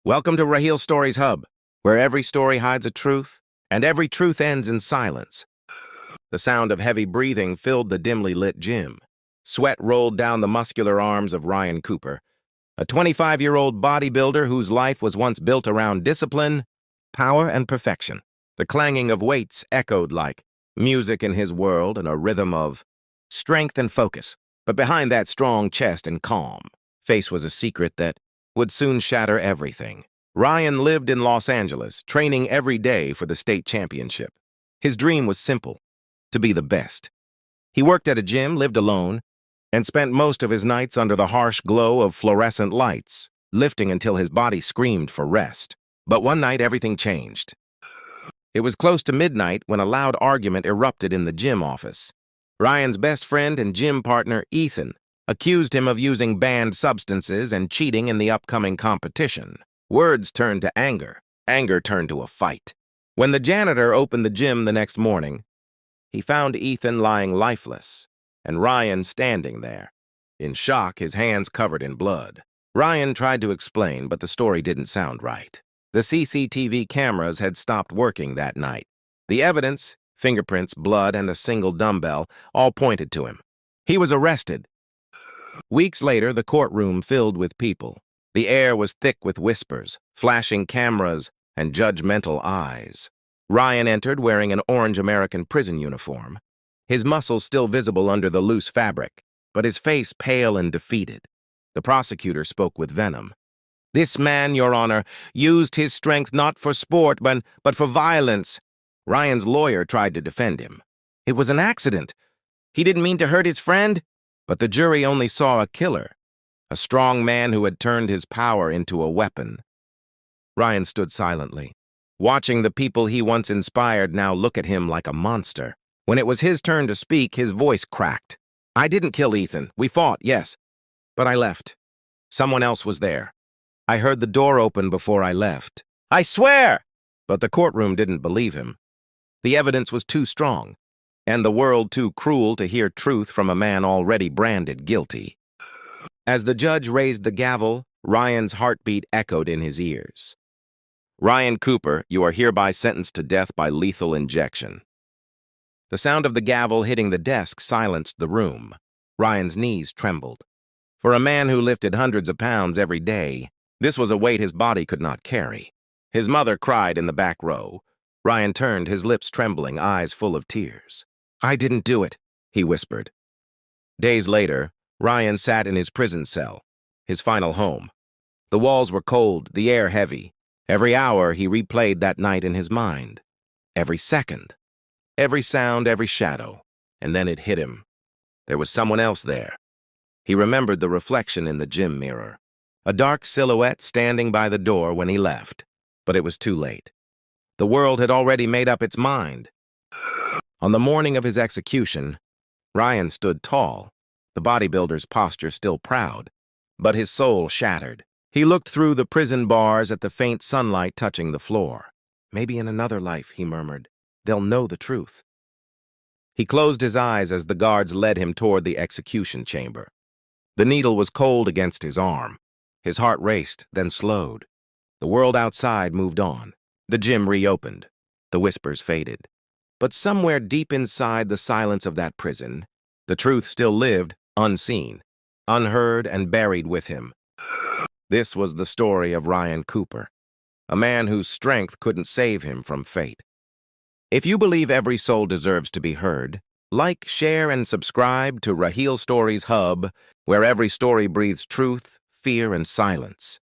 Welcome to Raheel Stories Hub, where every story hides a truth, and every truth ends in silence. The sound of heavy breathing filled the dimly lit gym. Sweat rolled down the muscular arms of Ryan Cooper, a 25-year-old bodybuilder whose life was once built around discipline, power, and perfection. The clanging of weights echoed like music in his world and a rhythm of strength and focus. But behind that strong chest and calm face was a secret that would soon shatter everything. Ryan lived in Los Angeles, training every day for the state championship. His dream was simple: to be the best. He worked at a gym, lived alone, and spent most of his nights under the harsh glow of fluorescent lights, lifting until his body screamed for rest. But one night, everything changed. It was close to midnight when a loud argument erupted in the gym office. Ryan's best friend and gym partner, Ethan, accused him of using banned substances and cheating in the upcoming competition. Words turned to anger. Anger turned to a fight. When the janitor opened the gym the next morning, he found Ethan lying lifeless, and Ryan standing there, in shock, his hands covered in blood. Ryan tried to explain, but the story didn't sound right. The CCTV cameras had stopped working that night. The evidence, fingerprints, blood, and a single dumbbell, all pointed to him. He was arrested. Weeks later, the courtroom filled with people. The air was thick with whispers, flashing cameras, and judgmental eyes. Ryan entered wearing an orange American prison uniform, his muscles still visible under the loose fabric, but his face pale and defeated. The prosecutor spoke with venom. "This man, Your Honor, used his strength not for sport, but for violence." Ryan's lawyer tried to defend him. "It was an accident. He didn't mean to hurt his friend." But the jury only saw a killer, a strong man who had turned his power into a weapon. Ryan stood silently, watching the people he once inspired now look at him like a monster. When it was his turn to speak, his voice cracked. "I didn't kill Ethan. We fought, yes. But I left. Someone else was there. I heard the door open before I left. I swear!" But the courtroom didn't believe him. The evidence was too strong, and the world too cruel to hear truth from a man already branded guilty. As the judge raised the gavel, Ryan's heartbeat echoed in his ears. "Ryan Cooper, you are hereby sentenced to death by lethal injection." The sound of the gavel hitting the desk silenced the room. Ryan's knees trembled. For a man who lifted hundreds of pounds every day, this was a weight his body could not carry. His mother cried in the back row. Ryan turned, his lips trembling, eyes full of tears. "I didn't do it," he whispered. Days later, Ryan sat in his prison cell, his final home. The walls were cold, the air heavy. Every hour he replayed that night in his mind. Every second. Every sound, every shadow. And then it hit him. There was someone else there. He remembered the reflection in the gym mirror. A dark silhouette standing by the door when he left. But it was too late. The world had already made up its mind. On the morning of his execution, Ryan stood tall, the bodybuilder's posture still proud, but his soul shattered. He looked through the prison bars at the faint sunlight touching the floor. "Maybe in another life," he murmured, "they'll know the truth." He closed his eyes as the guards led him toward the execution chamber. The needle was cold against his arm. His heart raced, then slowed. The world outside moved on. The gym reopened. The whispers faded. But somewhere deep inside the silence of that prison, the truth still lived, unseen, unheard, and buried with him. This was the story of Ryan Cooper, a man whose strength couldn't save him from fate. If you believe every soul deserves to be heard, like, share, and subscribe to Raheel Stories Hub, where every story breathes truth, fear, and silence.